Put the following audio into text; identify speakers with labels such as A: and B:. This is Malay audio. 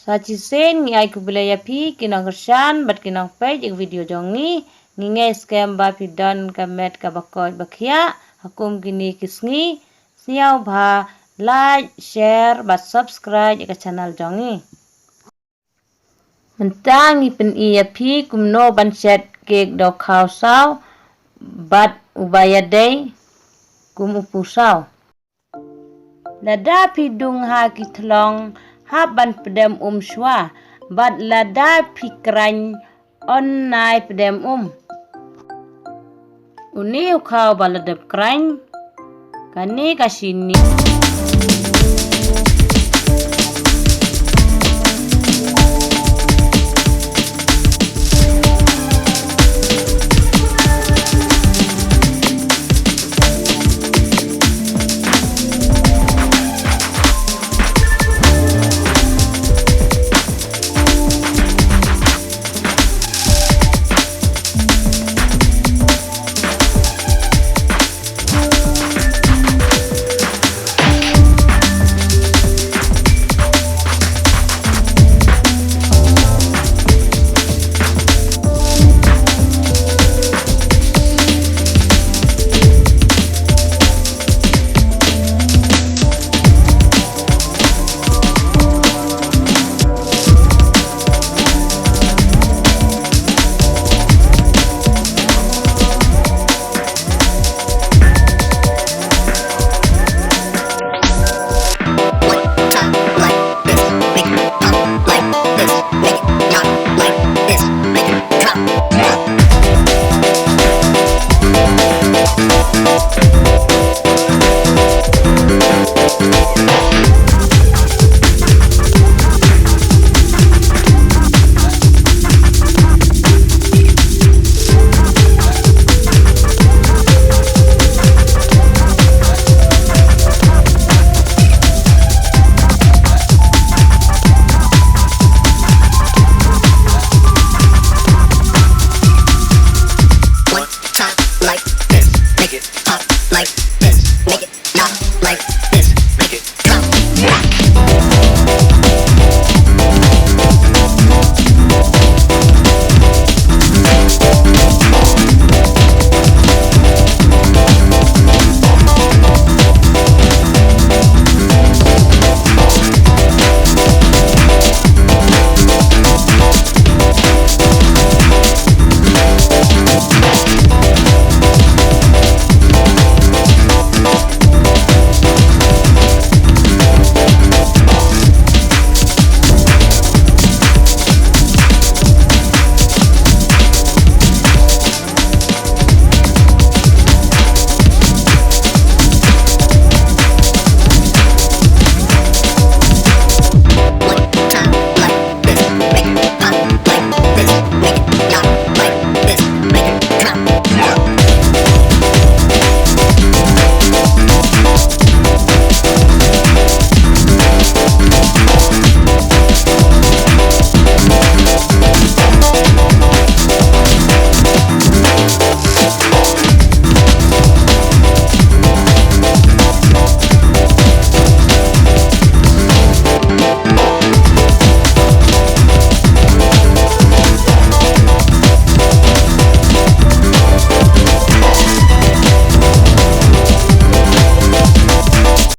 A: Sachi sen ngi ai ku belaya pi kinang kersan bat kinang page ik video jong ni ngingai scam ba pi don ka met ka bakoj bakhia hakum kini kisngi siau bha like share bat subscribe ka channel jong ni mentang i pen i pi kumno ban chat kek do khaw saw bat ubaya day kum upu saw lada pi dung ha ki thlong ha ban pedem shwa bat lada pi krany on nai pedem uni ukhaw baladap krany kani kasini